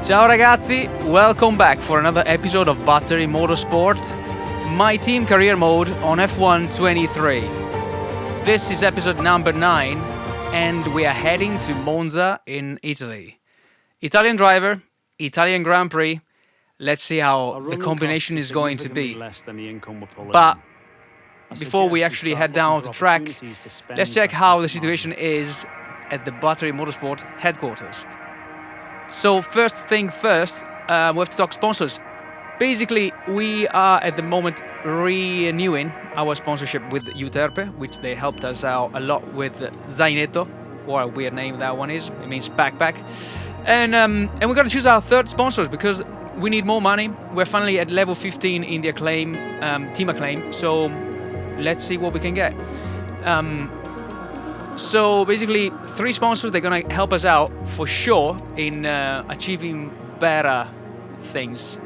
Ciao ragazzi, welcome back for another episode of Battery Motorsport, my team career mode on F1 23. This is episode number 9 and we are heading to Monza in Italy. Italian driver, Italian Grand Prix. Let's see how the combination is going to be. But before we actually head down the track, let's check how the situation is at the Battery Motorsport headquarters. So first thing first, we have to talk sponsors. Basically, we are at the moment renewing our sponsorship with Euterpe, which they helped us out a lot with Zainetto, what a weird name that one is. It means backpack. And we're going to choose our third sponsors because we need more money. We're finally at level 15 in the Acclaim, Team Acclaim. So let's see what we can get. So basically, 3 sponsors, they're going to help us out for sure in achieving better things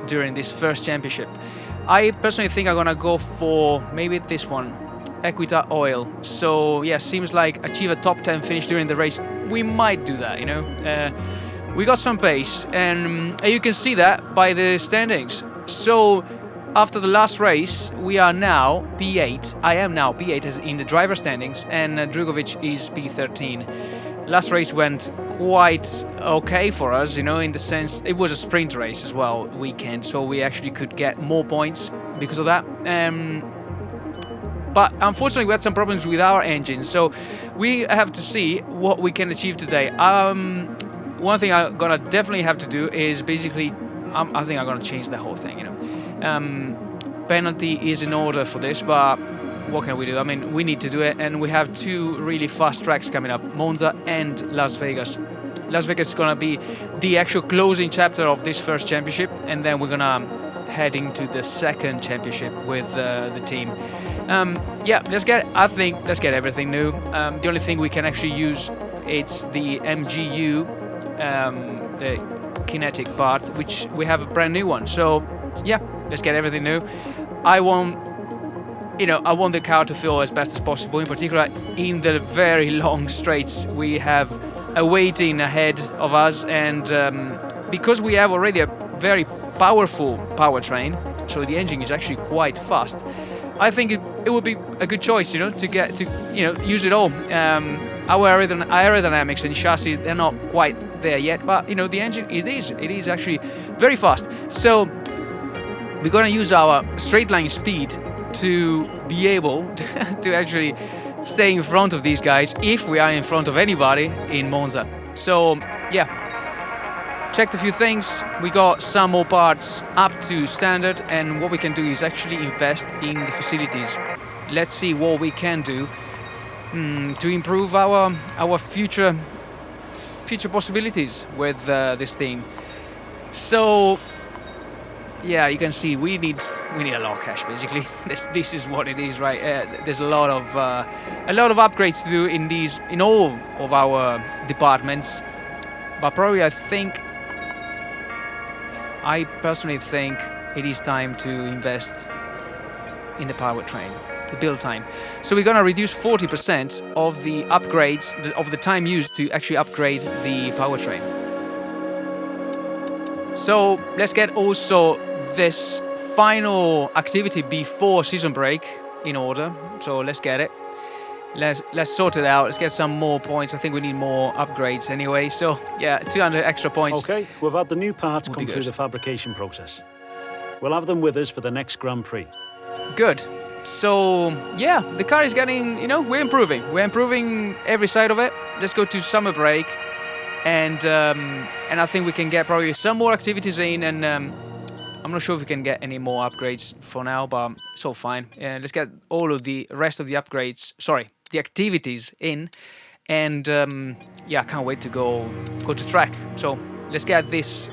during this first championship. I personally think I'm going to go for maybe this one, Equita Oil. So yeah, seems like achieve a top 10 finish during the race. We might do that, you know. We got some pace and you can see that by the standings. So after the last race, we are now P8. I am now P8 as in the driver standings, and Drugovich is P13. Last race went quite okay for us, you know, in the sense it was a sprint race as well, weekend, so we actually could get more points because of that. But unfortunately, we had some problems with our engine, so we have to see what we can achieve today. One thing I'm gonna definitely have to do is basically, I think I'm gonna change the whole thing, you know. Penalty is in order for this, but what can we do? I mean, we need to do it, and we have 2 really fast tracks coming up, Monza and Las Vegas. Las Vegas is gonna be the actual closing chapter of this first championship, and then we're gonna head into the second championship with the team. Yeah, let's get everything new. The only thing we can actually use, it's the MGU, the kinetic part, which we have a brand new one. So yeah, let's get everything new. I want the car to feel as best as possible, in particular in the very long straights we have awaiting ahead of us, and because we have already a very powerful powertrain, so the engine is actually quite fast. I think it would be a good choice, you know, to get to, you know, use it all. Our aerodynamics and chassis, they're not quite there yet, but you know, the engine it is actually very fast. So we're gonna use our straight line speed to be able to actually stay in front of these guys if we are in front of anybody in Monza. So yeah, checked a few things. We got some more parts up to standard, and what we can do is actually invest in the facilities. Let's see what we can do to improve our future possibilities with this thing. So yeah, you can see we need a lot of cash basically. This is what it is, right? There's a lot of upgrades to do in all of our departments, but probably I personally think it is time to invest in the powertrain, the build time. So we're gonna reduce 40% of the upgrades of the time used to actually upgrade the powertrain. So let's get also this final activity before season break in order. So let's get it. Let's sort it out. Let's get some more points. I think we need more upgrades anyway. So yeah, 200 extra points. Okay, we've had the new parts come through the fabrication process. We'll have them with us for the next Grand Prix. Good. So yeah, the car is getting, you know, we're improving every side of it. Let's go to summer break, and I think we can get probably some more activities in, and I'm not sure if we can get any more upgrades for now, but it's all fine. Let's get all of the rest of the upgrades, the activities in, and yeah, I can't wait to go to track. So let's get this,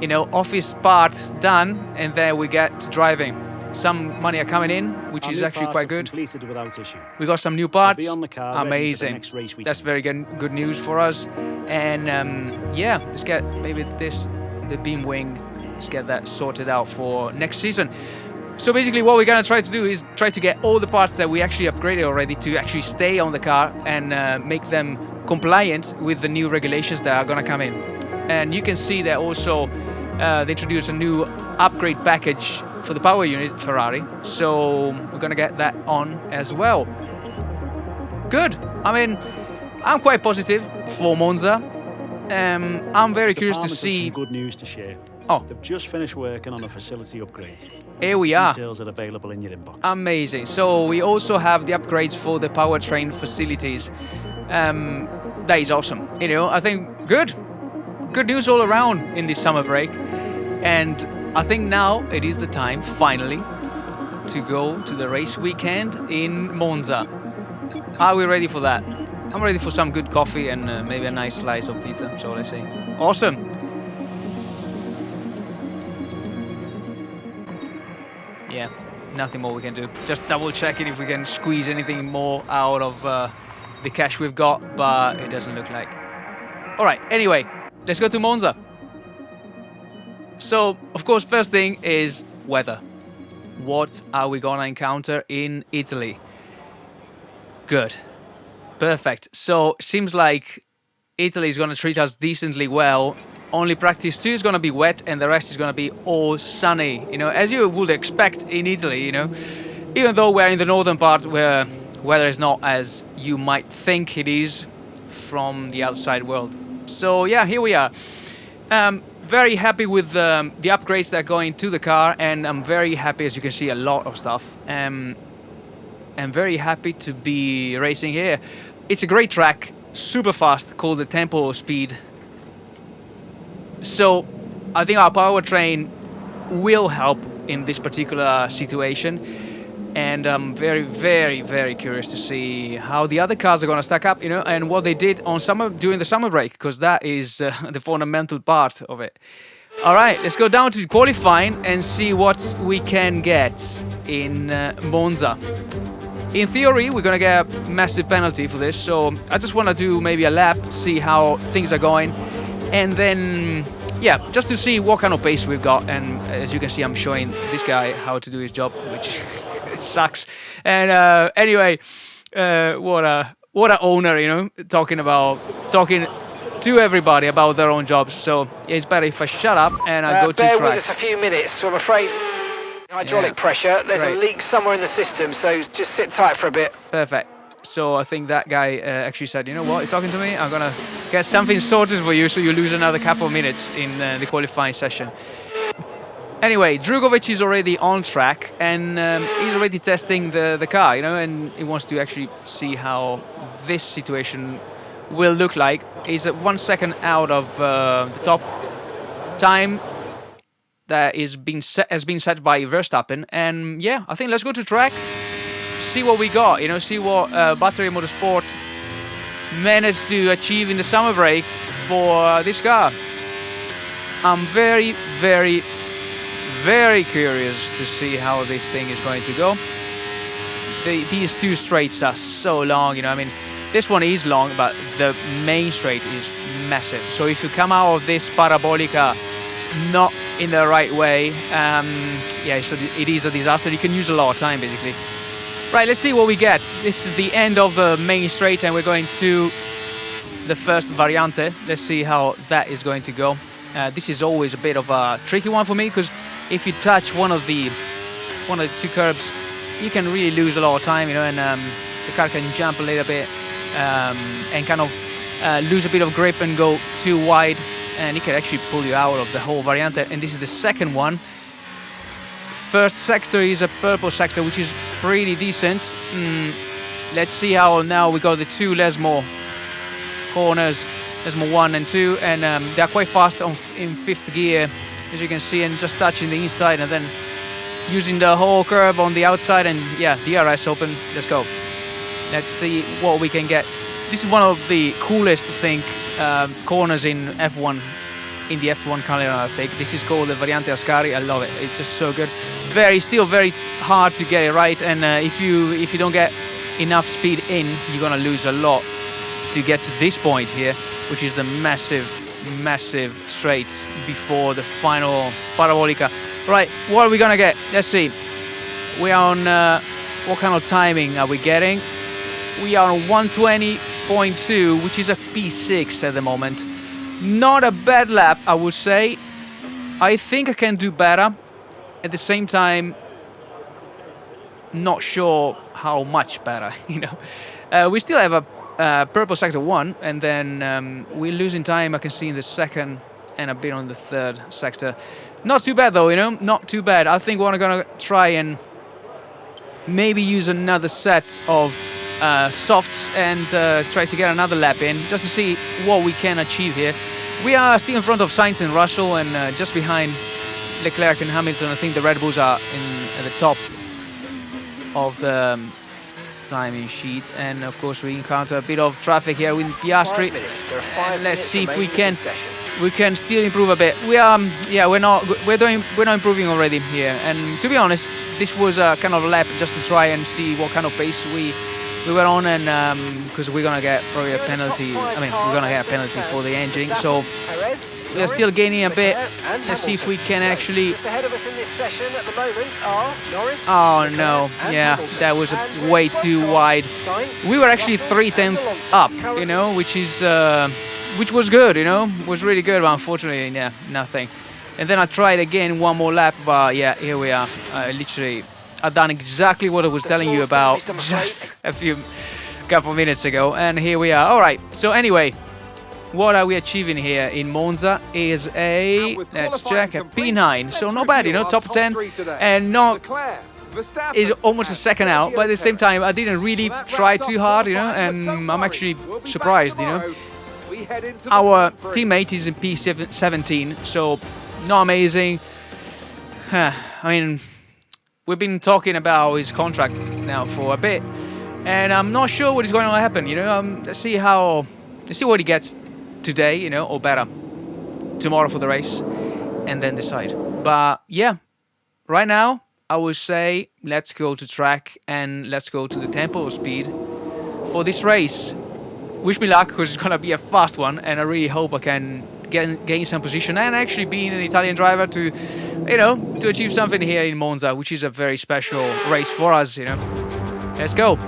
you know, office part done, and then we get to driving. Some money are coming in, which is actually quite good. Without issue. We got some new parts. On the car, amazing. That's very good news for us. And yeah, let's get maybe the beam wing. Let's get that sorted out for next season. So basically what we're gonna try to do is try to get all the parts that we actually upgraded already to actually stay on the car and make them compliant with the new regulations that are gonna come in. And you can see that also they introduced a new upgrade package for the power unit Ferrari, so we're gonna get that on as well. Good. I mean, I'm quite positive for Monza. I'm very curious to see. Some good news to share. Oh, they've just finished working on a facility upgrade. Here we are. Details are available in your inbox. Amazing. So we also have the upgrades for the powertrain facilities. That is awesome. You know, I think good news all around in this summer break. And I think now it is the time, finally, to go to the race weekend in Monza. Are we ready for that? I'm ready for some good coffee and maybe a nice slice of pizza. So let's see. Awesome. Yeah, nothing more we can do. Just double checking if we can squeeze anything more out of the cash we've got, but it doesn't look like. All right, anyway, let's go to Monza. So, of course, first thing is weather. What are we gonna encounter in Italy? Good. Perfect. So, seems like Italy is gonna treat us decently well. Only practice 2 is gonna be wet and the rest is gonna be all sunny. You know, as you would expect in Italy, you know. Even though we're in the northern part where weather is not as you might think it is from the outside world. So, yeah, here we are. Very happy with the upgrades that are going to the car, and I'm very happy, as you can see, a lot of stuff. I'm very happy to be racing here. It's a great track, super fast, called the Tempo Speed. So I think our powertrain will help in this particular situation. And I'm very, very, very curious to see how the other cars are going to stack up, you know, and what they did on during the summer break, because that is the fundamental part of it. All right, let's go down to qualifying and see what we can get in Monza. In theory, we're going to get a massive penalty for this, so I just want to do maybe a lap, see how things are going, and then, yeah, just to see what kind of pace we've got. And as you can see, I'm showing this guy how to do his job, which sucks. And anyway, what a owner, you know, talking to everybody about their own jobs. So it's better if I shut up and I go to track. Bear with us a few minutes. I'm afraid hydraulic pressure. There's a leak somewhere in the system, so just sit tight for a bit. Perfect. So I think that guy actually said, you know what, you're talking to me? I'm gonna get something sorted for you, so you lose another couple of minutes in the qualifying session. Anyway, Drugovich is already on track, and he's already testing the car, you know, and he wants to actually see how this situation will look like. He's at 1 second out of the top time that has been set by Verstappen. And yeah, I think let's go to track, see what we got, you know, see what Battery Motorsport managed to achieve in the summer break for this car. I'm very, very, very curious to see how this thing is going to go. These two straights are so long, you know, I mean, this one is long, but the main straight is massive. So if you come out of this parabolica not in the right way, yeah, so it is a disaster. You can use a lot of time, basically. Right, let's see what we get. This is the end of the main straight, and we're going to the first variante. Let's see how that is going to go. This is always a bit of a tricky one for me, because if you touch one of the two curbs, you can really lose a lot of time, you know, and the car can jump a little bit and kind of lose a bit of grip and go too wide, and it can actually pull you out of the whole variante. And this is the second one. First sector is a purple sector, which is pretty decent. Let's see how now we got the two Lesmo corners, Lesmo 1 and 2, and they're quite fast in fifth gear, as you can see, and just touching the inside and then using the whole curve on the outside, and yeah, DRS open. Let's go. Let's see what we can get. This is one of the coolest, I think, corners in F1, in the F1 calendar, I think. This is called the Variante Ascari. I love it. It's just so good. Still very hard to get it right, and if you don't get enough speed in, you're gonna lose a lot to get to this point here, which is the massive straight before the final parabolica. Right, what are we gonna get? Let's see. We are on what kind of timing are we getting? We are on 120.2, which is a P6 at the moment. Not a bad lap, I would say. I think I can do better. At the same time, not sure how much better, you know. We still have a purple sector 1, and then we're losing time, I can see, in the second and a bit on the third sector. Not too bad though, you know, not too bad. I think we're gonna try and maybe use another set of softs and try to get another lap in, just to see what we can achieve here. We are still in front of Sainz and Russell, and just behind Leclerc and Hamilton. I think the Red Bulls are at the top of the timing sheet, and of course we encounter a bit of traffic here with Piastri. And let's see if we can still improve a bit. We are, yeah, we're not improving already here. And to be honest, this was a kind of a lap just to try and see what kind of pace we were on, and because we're gonna get probably a penalty. I mean, we're gonna get a penalty for the engine, so we're still gaining a bit. Let's see if we can actually. Oh no, yeah, that was way too wide. We were actually 3/10 up, you know, which was good, you know, was really good, but unfortunately, yeah, nothing. And then I tried again one more lap, but yeah, here we are. Literally, I've done exactly what I was telling you about just a couple minutes ago, and here we are. All right, so anyway, what are we achieving here in Monza is a, let's check, a P9. So not bad, you know, top 10, and not is almost a second out, but at the same time, I didn't really try too hard, you know, and I'm actually surprised, you know. Our teammate is in P17, so not amazing. I mean, we've been talking about his contract now for a bit, and I'm not sure what is going to happen, you know. Let's see what he gets today, you know, or better tomorrow for the race, and then decide. But yeah, right now I would say let's go to track and let's go to the tempo of speed for this race. Wish me luck, because it's gonna be a fast one, and I really hope I can gain some position and actually being an Italian driver to, you know, to achieve something here in Monza, which is a very special race for us, you know. Let's go.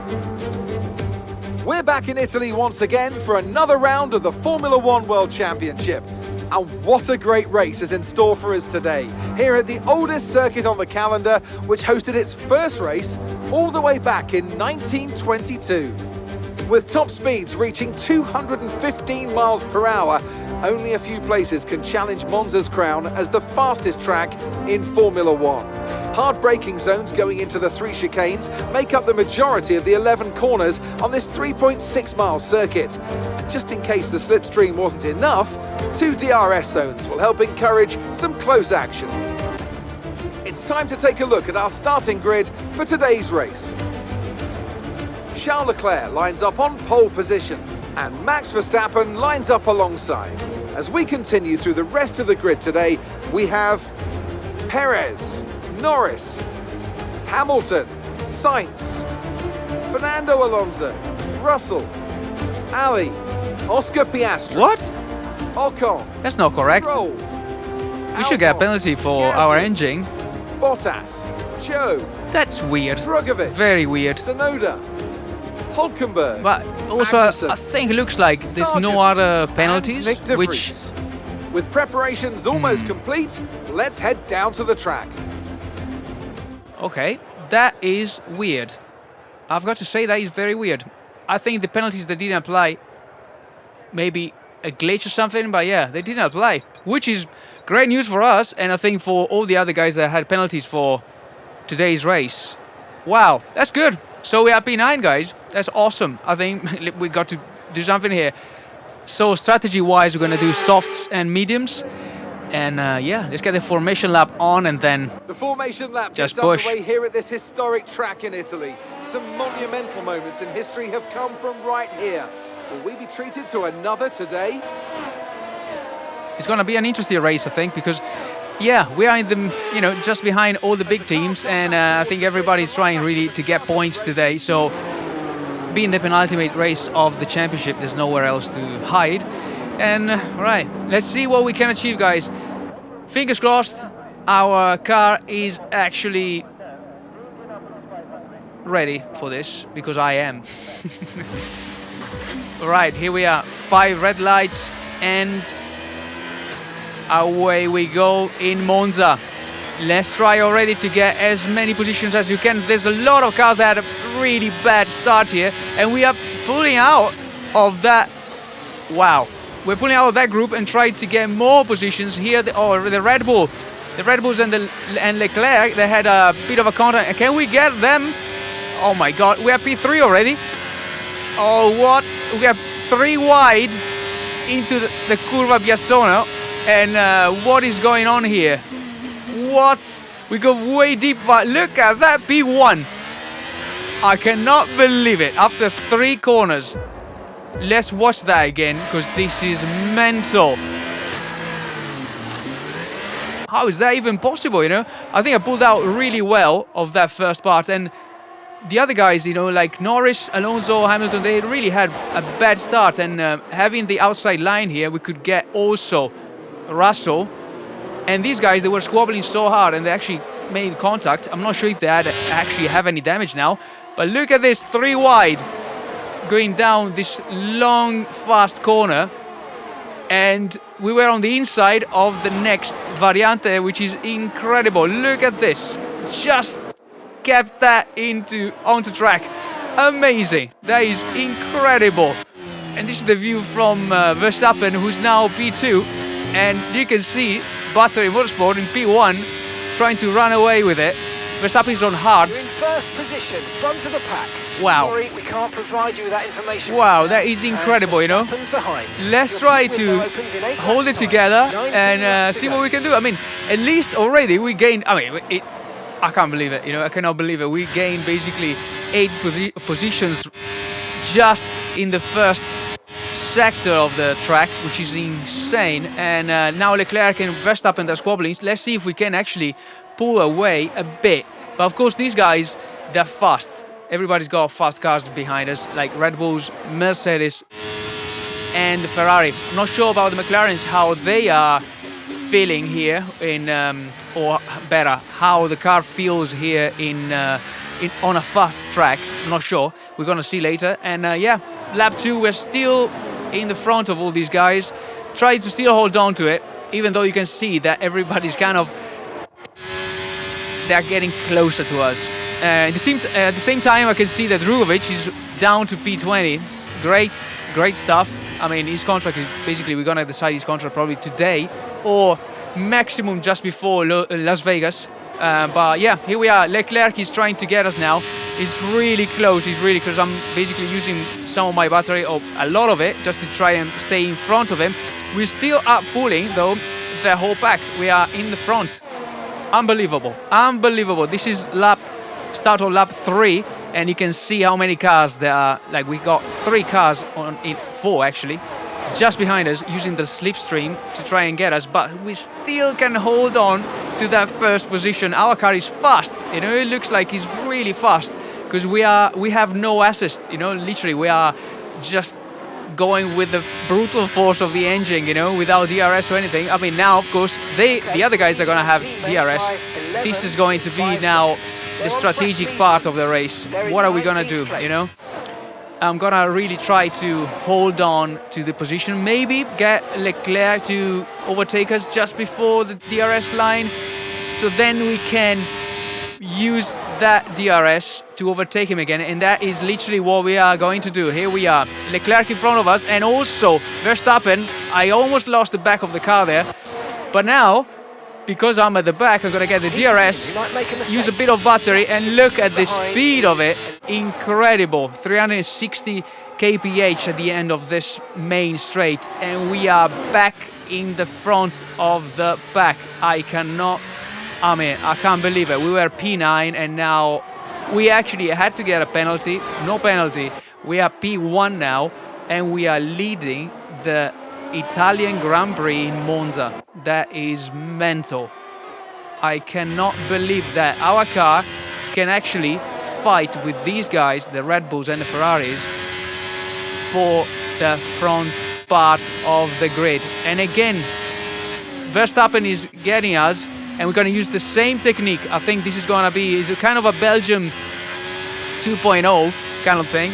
We're back in Italy once again for another round of the Formula One World Championship. And what a great race is in store for us today, here at the oldest circuit on the calendar, which hosted its first race all the way back in 1922. With top speeds reaching 215 miles per hour, only a few places can challenge Monza's crown as the fastest track in Formula One. Hard braking zones going into the 3 chicanes make up the majority of the 11 corners on this 3.6 mile circuit. Just in case the slipstream wasn't enough, 2 DRS zones will help encourage some close action. It's time to take a look at our starting grid for today's race. Charles Leclerc lines up on pole position, and Max Verstappen lines up alongside. As we continue through the rest of the grid today, we have Perez, Norris, Hamilton, Sainz, Fernando Alonso, Russell, Ali, Oscar Piastri. What? Ocon. That's not correct. Stroll, We should get a penalty for our engine. Bottas, Joe. That's weird. Drugovich. Very weird. Sonoda, Hulkenberg. But also, Magnussen, I think it looks like there's Sargent, no other penalties, and Nick de which... Vries. With preparations almost complete, let's head down to the track. Okay, that is weird. I've got to say that is very weird. I think the penalties that didn't apply, maybe a glitch or something, but yeah, they didn't apply, which is great news for us, and I think for all the other guys that had penalties for today's race. Wow, that's good. So we are P9, guys. That's awesome. I think we got to do something here. So strategy-wise, we're going to do softs and mediums. And yeah, let's get the formation lap on, and then the formation lap just gets push. underway here at this historic track in Italy. Some monumental moments in history have come from right here. Will we be treated to another today? It's going to be an interesting race, I think, because yeah, we are in the, you know, just behind all the big teams, and I think everybody's trying really to get points today. So being the penultimate race of the championship, there's nowhere else to hide. And right, let's see what we can achieve, guys. Fingers crossed, our car is actually ready for this, because I am. Right, here we are. 5 red lights, and away we go in Monza. Let's try already to get as many positions as you can. There's a lot of cars that had a really bad start here, and we are pulling out of that. Wow, we're pulling out of that group and trying to get more positions here. The Red Bull, the Red Bulls and Leclerc, they had a bit of a contact. Can we get them? Oh my God, we are P3 already. Oh, what? We are 3 wide into the Curva Biassono, and what is going on here? What? We go way deep, but look at that P1. I cannot believe it. After 3 corners. Let's watch that again, because this is mental. How is that even possible, you know? I think I pulled out really well of that first part, and the other guys, you know, like Norris, Alonso, Hamilton, they really had a bad start, and having the outside line here, we could get also Russell. And these guys, they were squabbling so hard, and they actually made contact. I'm not sure if they actually have any damage now, but look at this, 3 wide, going down this long, fast corner. And we were on the inside of the next Variante, which is incredible. Look at this, just kept that onto track. Amazing, that is incredible. And this is the view from Verstappen, who's now P2, and you can see Battery Motorsport in P1 trying to run away with it. Verstappen is on hards. You're in first position, front of the pack. Wow. Sorry, we can't provide you with that information. Wow, that is incredible, you know. Behind. Let's try to hold it together and see what we can do. I mean, at least already we gained, I mean, I can't believe it, you know, I cannot believe it. We gained basically 8 positions just in the first sector of the track, which is insane. And now Leclerc and Verstappen are squabbling. Let's see if we can actually pull away a bit. But of course, these guys, they're fast. Everybody's got fast cars behind us, like Red Bulls, Mercedes, and Ferrari. I'm not sure about the McLarens, how they are feeling here in, or better, how the car feels here on a fast track. I'm not sure. We're gonna see later. And yeah, lap 2, we're still in the front of all these guys, trying to still hold on to it, even though you can see that everybody's kind of, they're getting closer to us. At the same time, I can see that Drugovich is down to P20. Great stuff. I mean, his contract is basically, we're gonna decide his contract probably today or maximum just before Las Vegas. But yeah, here we are. Leclerc is trying to get us now. He's really close. I'm basically using some of my battery, or a lot of it, just to try and stay in front of him. We're still up pulling though the whole pack. We are in the front. Unbelievable. This is start of lap 3, and you can see how many cars there are. Like, we got 3 cars in 4 actually, just behind us, using the slipstream to try and get us, but we still can hold on to that first position. Our car is fast, you know, it looks like it's really fast, because we have no assist, you know, literally we are just going with the brutal force of the engine, you know, without DRS or anything. I mean, now of course the other guys are gonna have DRS. This is going to be now the strategic part of the race. What are we gonna do, you know? I'm gonna really try to hold on to the position, maybe get Leclerc to overtake us just before the DRS line, so then we can use that DRS to overtake him again, and that is literally what we are going to do. Here we are, Leclerc in front of us, and also Verstappen. I almost lost the back of the car there, but now, because I'm at the back, I'm gonna get the DRS, use a bit of battery, and look at the speed of it. Incredible, 360 kph at the end of this main straight, and we are back in the front of the pack. I can't believe it. We were P9, and now we actually had to get a penalty. No penalty. We are P1 now, and we are leading the Italian Grand Prix in Monza. That is mental. I cannot believe that our car can actually fight with these guys, the Red Bulls and the Ferraris, for the front part of the grid. And again, Verstappen is getting us, and we're going to use the same technique. I think this is going to be a kind of a Belgium 2.0 kind of thing.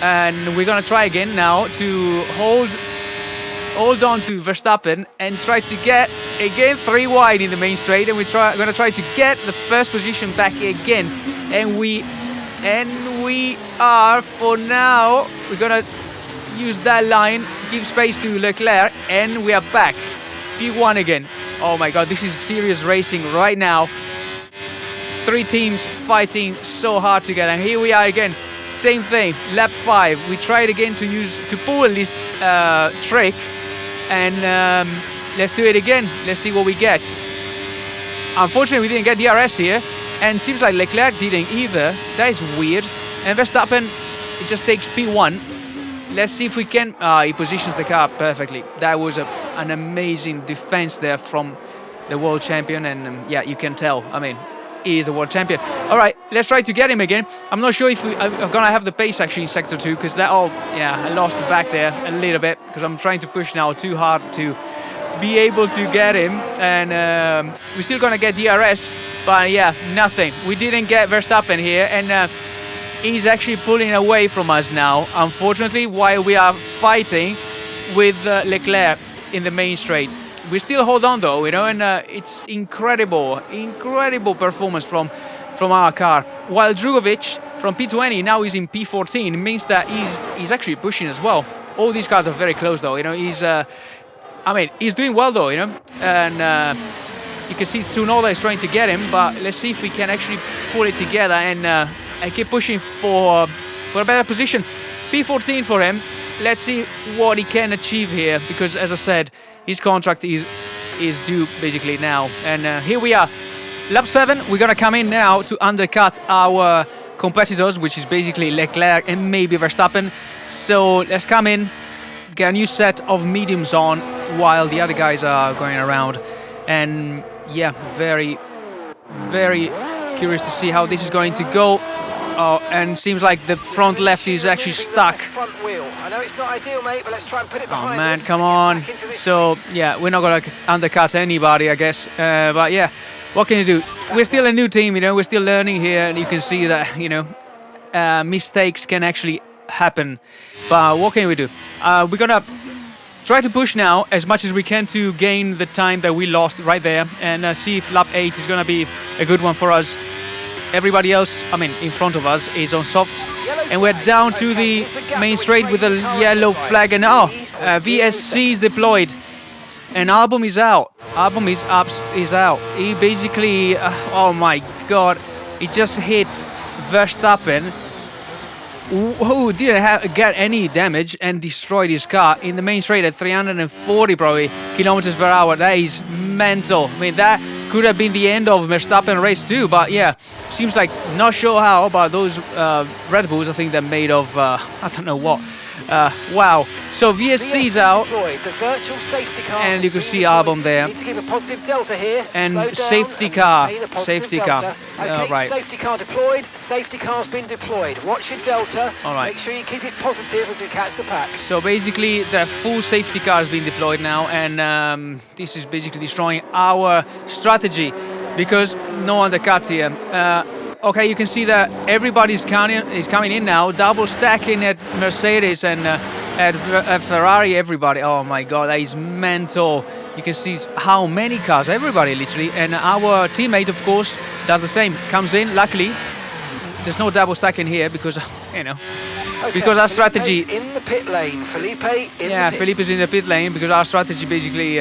And we're going to try again now to hold on to Verstappen and try to get again 3 wide in the main straight, and we're going to try to get the first position back again. And we are, for now, we're going to use that line, give space to Leclerc, and we are back. P1 again. Oh my god, this is serious racing right now. 3 teams fighting so hard together, and here we are again. Same thing, lap 5. We tried again to pull this trick, and let's do it again. Let's see what we get. Unfortunately, we didn't get DRS here, and seems like Leclerc didn't either. That is weird. And Verstappen, it just takes P1. Let's see if we can. He positions the car perfectly. That was an amazing defense there from the world champion, and yeah, you can tell. I mean, he is a world champion. All right, let's try to get him again. I'm not sure if I'm gonna have the pace actually in sector 2, because that, I lost the back there a little bit, because I'm trying to push now too hard to be able to get him, and we're still gonna get DRS, but yeah, nothing. We didn't get Verstappen here, and he's actually pulling away from us now, unfortunately, while we are fighting with Leclerc in the main straight. We still hold on though, you know, and it's incredible performance from our car. While Drugovich from P20 now is in P14, it means that he's actually pushing as well. All these cars are very close though, you know. He's doing well though, you know, and you can see Tsunoda is trying to get him, but let's see if we can actually pull it together and keep pushing for a better position. P14 for him. Let's see what he can achieve here, because as I said, his contract is due basically now. And here we are, lap 7. We're gonna come in now to undercut our competitors, which is basically Leclerc and maybe Verstappen. So let's come in, get a new set of mediums on while the other guys are going around. And yeah, very curious to see how this is going to go. Oh, and seems like the front left is actually stuck. Front wheel. I know it's not ideal, mate, but let's try and put it behind us. Oh man, come on. So yeah, we're not gonna undercut anybody, I guess. But yeah, what can you do? We're still a new team, you know. We're still learning here, and you can see that, you know, mistakes can actually happen. But what can we do? We're gonna try to push now as much as we can to gain the time that we lost right there, and see if lap 8 is gonna be a good one for us. Everybody else, I mean, in front of us is on softs, and we're down to the main straight with a yellow flag, and VSC is deployed, and Albon is out. Albon is out. He basically, oh my god, he just hit Verstappen, who didn't get any damage, and destroyed his car in the main straight at 340 probably kilometers per hour. That is mental. I mean, that could have been the end of Verstappen race too, but yeah, seems like not sure how about those Red Bulls. I think they're made of I don't know what. Wow. So VSC's out, and you can see Albon there. Need to give a positive delta here. And safety car. Okay, right. Safety car deployed. Safety car's been deployed. Watch your delta. All right. Make sure you keep it positive as we catch the pack. So basically, the full safety car has been deployed now, and this is basically destroying our strategy, because no undercut here. Okay, you can see that everybody's coming in now, double stacking at Mercedes and at Ferrari, everybody. Oh my god, that is mental. You can see how many cars, everybody literally, and our teammate, of course, does the same. Comes in, luckily. There's no double stacking here because, you know, okay, because our strategy... in the pit lane, Felipe Felipe's in the pit lane because our strategy basically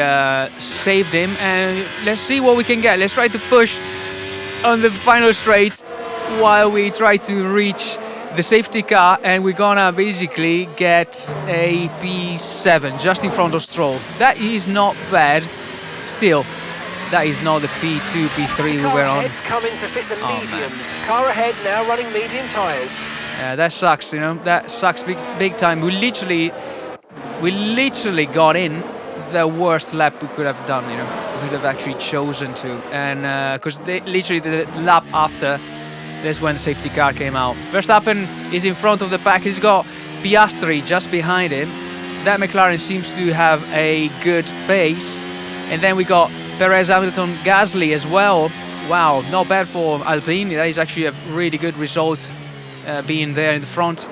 saved him. And let's see what we can get. Let's try to push on the final straight while we try to reach the safety car, and we're gonna basically get a P7 just in front of Stroll. That is not bad. Still, that is not the P2, P3 we were on. Heads coming to fit the mediums. Car ahead now running medium tyres. Yeah, that sucks, you know. That sucks big time. We literally got in the worst lap we could have done, you know. We could have actually chosen to, and because literally the lap after, that's when the safety car came out. Verstappen is in front of the pack. He's got Piastri just behind him. That McLaren seems to have a good pace. And then we got Perez, Hamilton, Gasly as well. Wow, not bad for Alpine. That is actually a really good result, being there in the front.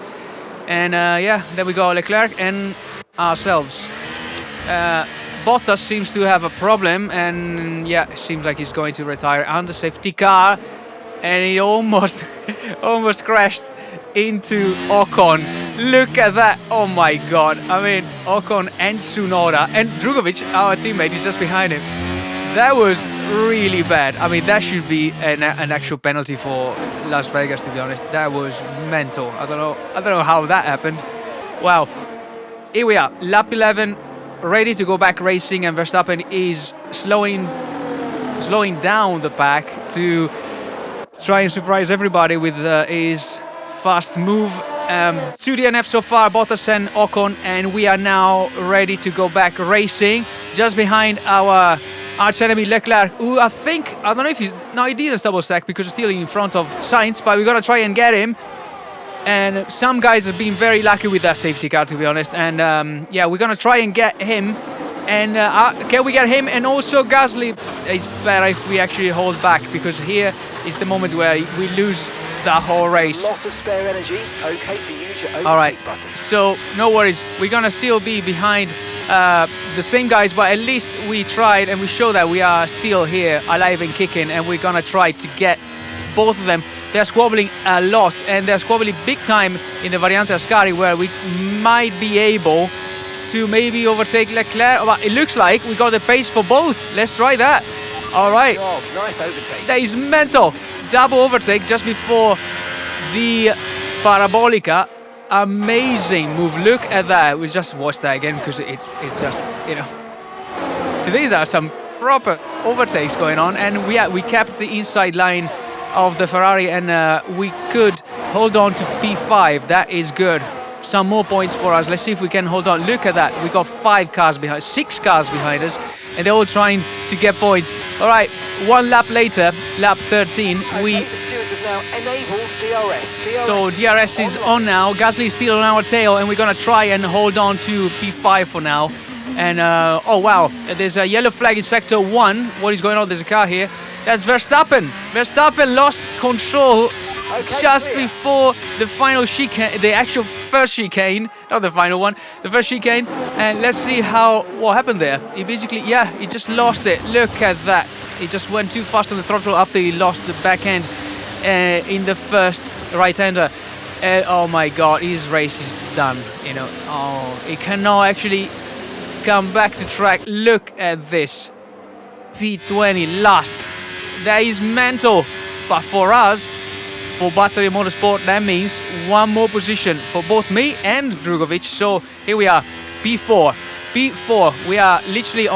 And yeah, then we got Leclerc and ourselves. Bottas seems to have a problem, and yeah, it seems like he's going to retire under safety car, and he almost almost crashed into Ocon. Look at that. Oh my god. I mean, Ocon and Tsunoda, and Drugovich, our teammate, is just behind him. That was really bad. I mean, that should be an actual penalty for Las Vegas, to be honest. That was mental. I don't know how that happened. Wow. Here we are, lap 11, ready to go back racing, and Verstappen is slowing down the pack to try and surprise everybody with his fast move. 2 DNF so far, Bottas and Ocon, and we are now ready to go back racing, just behind our arch enemy Leclerc, who I don't know if he didn't double stack because he's still in front of Sainz, but we're gonna try and get him. And some guys have been very lucky with that safety car, to be honest. And yeah, we're gonna try and get him. And can we get him? And also Gasly. It's better if we actually hold back, because here is the moment where we lose the whole race. A lot of spare energy. Okay to use your overtake All right, button. so no worries. We're gonna still be behind the same guys, but at least we tried and we show that we are still here, alive and kicking, and we're gonna try to get both of them. They're squabbling a lot, and they're squabbling big time in the Variante Ascari, where we might be able to maybe overtake Leclerc. But it looks like we got the pace for both. Let's try that. All right. Oh, nice overtake. That is mental. Double overtake just before the Parabolica. Amazing move. Look at that. We just watched that again because it's just, you know, today there are some proper overtakes going on, and we kept the inside line of the Ferrari, and we could hold on to P5. That is good. Some more points for us. Let's see if we can hold on. Look at that. We got 6 cars behind us, and they're all trying to get points. All right, one lap later, lap 13, Okay, the stewards have now enabled DRS. So DRS is on now. Gasly is still on our tail, and we're gonna try and hold on to P5 for now. And oh wow, there's a yellow flag in sector 1. What is going on? There's a car here. That's Verstappen. Verstappen lost control just before the final chicane, the actual first chicane, not the final one, the first chicane. And let's see what happened there. He basically, he just lost it. Look at that. He just went too fast on the throttle after he lost the back end in the first right-hander. Oh my God, his race is done. You know, he cannot actually come back to track. Look at this. P20 last. That is mental. But for us, for Battery Motorsport, that means one more position for both me and Drugovich. So here we are, P4. P4. We are literally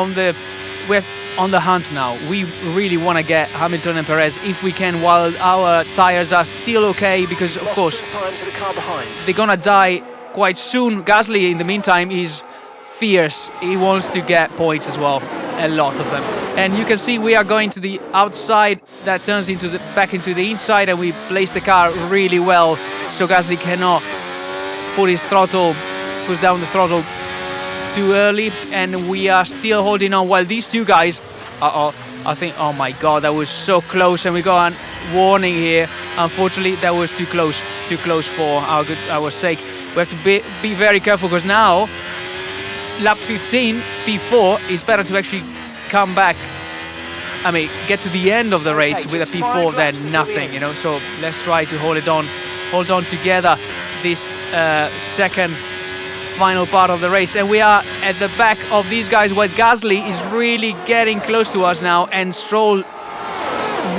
we're on the hunt now. We really want to get Hamilton and Perez if we can, while our tires are still okay, because of course time to the car behind. They're gonna die quite soon. Gasly, in the meantime, is fierce. He wants to get points as well, a lot of them. And you can see we are going to the outside, that turns back into the inside, and we place the car really well so Gasly cannot push down the throttle too early, and we are still holding on while these two guys, I think, oh my God, that was so close, and we got a warning here. Unfortunately, that was too close for our sake. We have to be very careful, because now lap 15, P4, it's better to actually come back, I mean, get to the end of the race with a P4 than nothing, you know. So let's try to hold on together this second final part of the race. And we are at the back of these guys, where Gasly is really getting close to us now, and Stroll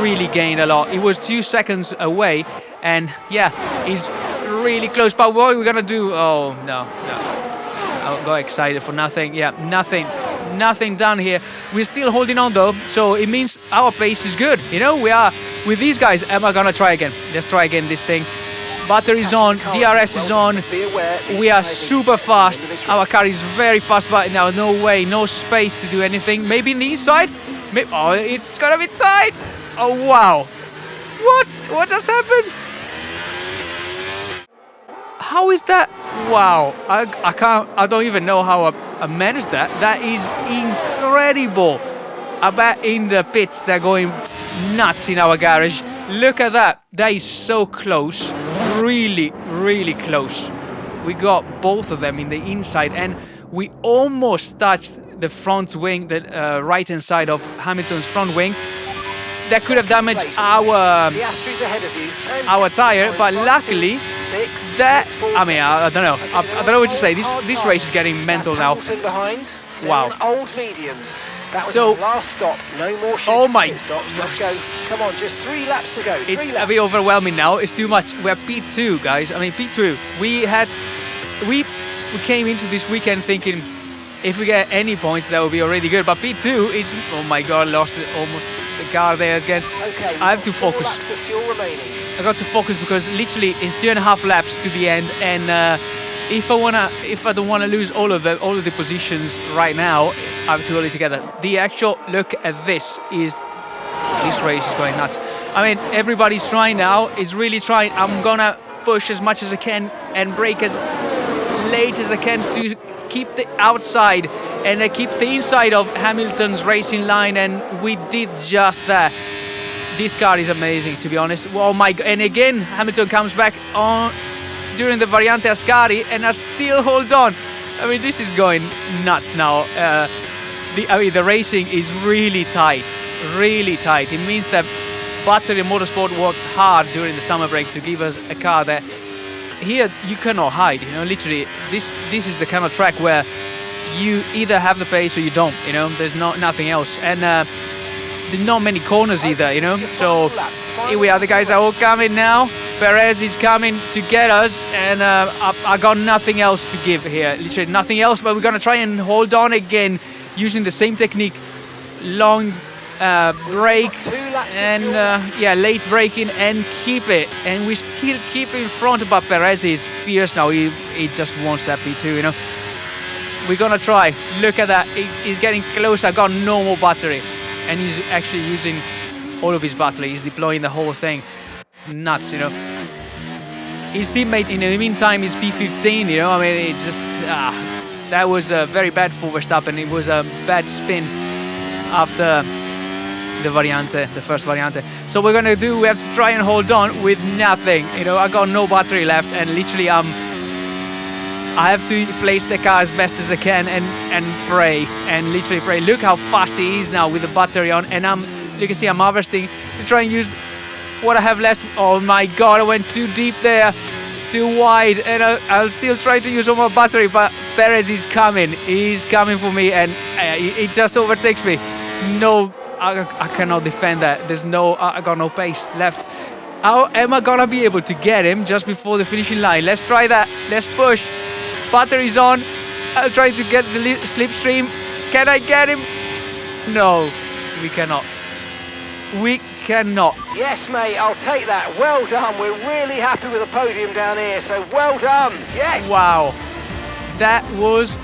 really gained a lot. He was 2 seconds away, and yeah, he's really close. But what are we gonna do? Oh no. I got excited for nothing. Yeah, nothing done here. We're still holding on though, so it means our pace is good. You know, we are with these guys. Am I gonna try again? Let's try again this thing. Battery's on, DRS is on. We are super fast. Our car is very fast, but now no way, no space to do anything. Maybe in the inside? Oh, it's gonna be tight. Oh wow. What just happened? How is that? Wow, I don't even know how I managed that. That is incredible. I bet in the pits they're going nuts in our garage. Look at that. That is so close. Really, really close. We got both of them in the inside, and we almost touched the front wing, the right-hand side of Hamilton's front wing. That could have damaged our tyre, but luckily that, I mean, I don't know. I don't know what to say. This race is getting mental now. Wow. Old mediums. That was So, the last stop. No more oh my stops. Let's go. Come on, just 3 laps to go. It's a bit overwhelming now. It's too much. We're P2, guys. I mean, P2. We came into this weekend thinking if we get any points, that would be already good. But P2 is, oh my God, lost almost the car there again. Okay, I have to focus. 4 laps of fuel remaining. I got to focus because literally it's 2.5 laps to the end, and if I don't wanna lose all of the positions right now, I have to hold it together. The actual look at this race is going nuts. I mean, everybody's trying now. Is really trying. I'm gonna push as much as I can and brake as late as I can to keep the outside and keep the inside of Hamilton's racing line, and we did just that. This car is amazing, to be honest. Oh my God. And again, Hamilton comes back on during the Variante Ascari, and I still hold on. I mean, this is going nuts now. The racing is really tight, really tight. It means that Battery Motorsport worked hard during the summer break to give us a car that here you cannot hide. You know, literally, this is the kind of track where you either have the pace or you don't. You know, there's nothing else, and there's not many corners either. You know, so here we are. The guys are all coming now. Perez is coming to get us, and I got nothing else to give here. Literally nothing else. But we're gonna try and hold on again using the same technique. Long brake and late braking and keep it, and we still keep in front. But Perez is fierce now. He just wants that P2, you know. We're gonna try. Look at that. He's getting close. I got no more battery, and he's actually using all of his battery. He's deploying the whole thing. Nuts, you know. His teammate in the meantime is P15, you know. I mean, it's just that was very bad for Verstappen. It was a bad spin after the first Variante. So we're gonna do, we have to try and hold on with nothing. You know, I got no battery left, and literally I have to place the car as best as I can and pray, and literally pray. Look how fast he is now with the battery on, and you can see I'm harvesting to try and use what I have left. Oh my God, I went too deep there, too wide, and I'll still try to use all my battery, but Perez is coming. He's coming for me, and he just overtakes me. No, I cannot defend that. I got no pace left. How am I gonna be able to get him just before the finishing line? Let's try that. Let's push. Battery's on. I'll try to get the slipstream. Can I get him? No, we cannot. We cannot. Yes, mate, I'll take that. Well done. We're really happy with the podium down here, so well done. Yes. Wow. That was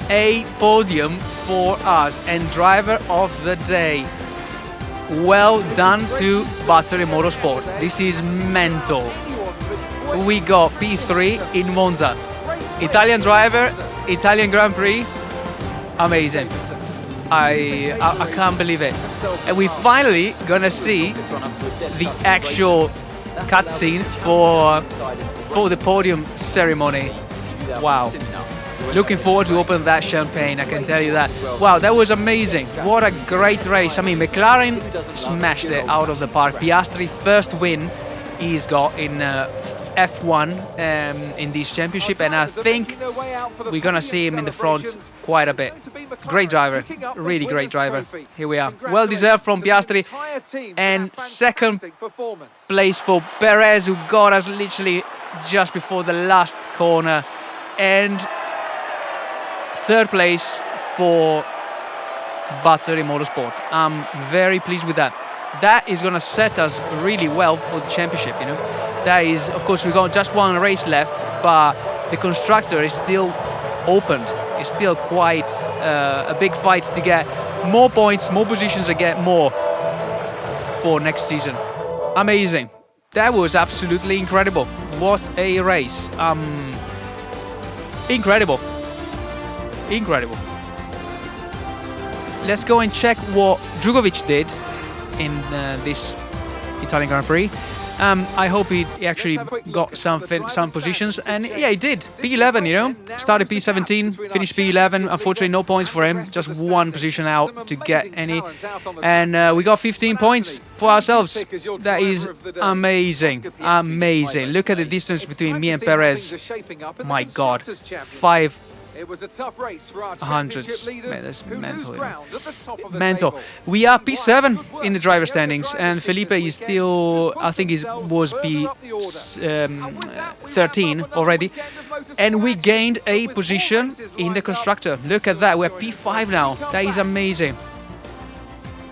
a podium for us and driver of the day. Well done to Battery Motorsport. This is mental. We got P3 in Monza. Italian driver, Italian Grand Prix. Amazing. I can't believe it. And we finally gonna see the actual cutscene for the podium ceremony. Wow. Looking forward to open that champagne, I can tell you that. Wow, that was amazing. What a great race. I mean, McLaren smashed it out of the park. Piastri, first win he's got in F1 in this championship, and I think we're gonna see him in the front quite a bit. Great driver, really great driver. Here we are. Well deserved from Piastri, and second place for Perez, who got us literally just before the last corner, and third place for Battery Motorsport. I'm very pleased with that. That is going to set us really well for the championship, you know. That is, of course, we've got just one race left, but the constructor is still opened. It's still quite a big fight to get more points, more positions, and get more for next season. Amazing. That was absolutely incredible. What a race. Incredible. Incredible. Let's go and check what Drugovich did in this Italian Grand Prix. I hope he actually got some positions, and yeah, he did. P11, you know, started P17, finished P11. Unfortunately, no points for him, just one position out to get any, and we got 15 points for ourselves. That is amazing, amazing. Look at the distance between me and Perez. My God, 500. It was a tough race for our championship leaders. Man, that's who mental, lose ground at the top of the mental. table. We are P7 in the driver standings, and Felipe is still, I think, was P13 already, and we gained a position in the constructor. Look at that, we're P5 now. That is amazing.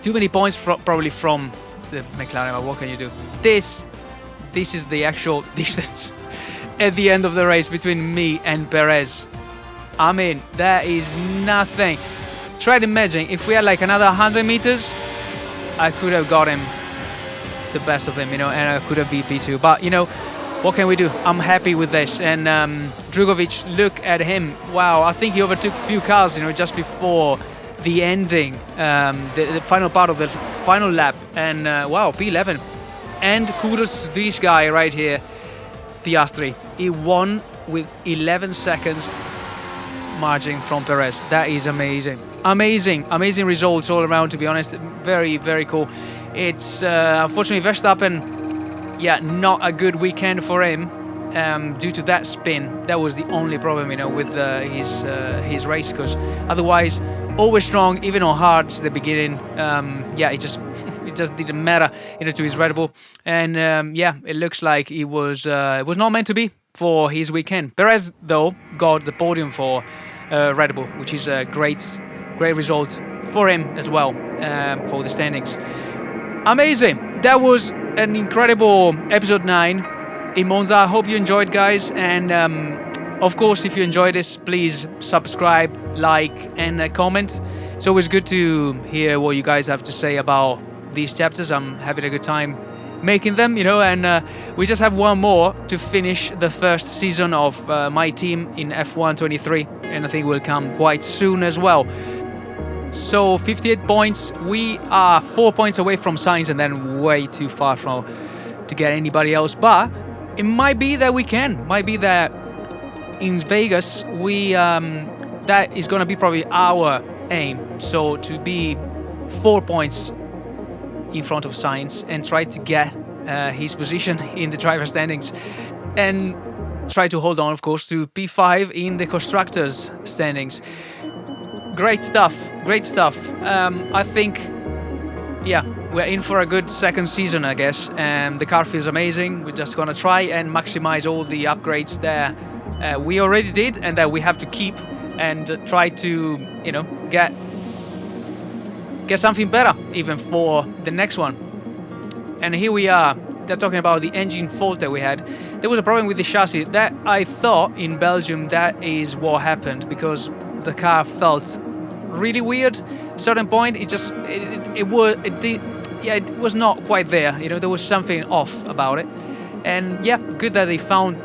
Too many points probably from the McLaren, but what can you do? This is the actual distance at the end of the race between me and Perez. I mean, that is nothing. Try to imagine if we had like another 100 meters, I could have got him, the best of him, you know, and I could have beat P2. But, you know, what can we do? I'm happy with this. And Drugovich, look at him. Wow, I think he overtook a few cars, you know, just before the ending, the final part of the final lap. And wow, P11. And kudos to this guy right here, Piastri. He won with 11 seconds margin from Perez. That is amazing. Amazing results all around, to be honest. Very, very cool. It's unfortunately Verstappen, yeah, not a good weekend for him due to that spin. That was the only problem, you know, with his race, because otherwise always strong, even on hards at the beginning. Yeah, it just didn't matter, you know, to his Red Bull. And yeah, it looks like it was not meant to be for his weekend. Perez, though, got the podium for Red Bull, which is a great result for him as well, for the standings. Amazing. That was an incredible episode 9 in Monza. I hope you enjoyed, guys. And of course, if you enjoyed this, please subscribe, like, and comment. It's always good to hear what you guys have to say about these chapters. I'm having a good time making them, you know, and we just have one more to finish the first season of my team in F1 23, and I think will come quite soon as well. So 58 points, we are 4 points away from Sainz, and then way too far from to get anybody else, but it might be that we can, might be that in Vegas we that is going to be probably our aim, so to be 4 points in front of Sainz and try to get his position in the driver standings, and try to hold on, of course, to P5 in the constructors standings. Great stuff. I think, yeah, we're in for a good second season, I guess, and the car feels amazing. We're just gonna try and maximize all the upgrades there we already did, and that we have to keep, and try to, you know, get something better even for the next one. And here we are. They're talking about the engine fault that we had. There was a problem with the chassis that I thought in Belgium that is what happened, because the car felt really weird at a certain point. It was not quite there, you know, there was something off about it. And yeah, good that they found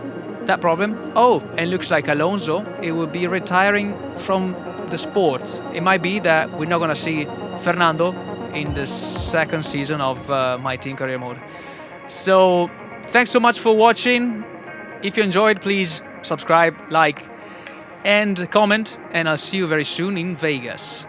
that problem. Oh, and looks like Alonso, it will be retiring from the sport. It might be that we're not gonna see Fernando in the second season of my team career mode. So thanks so much for watching. If you enjoyed, please subscribe, like, and comment, and I'll see you very soon in Vegas.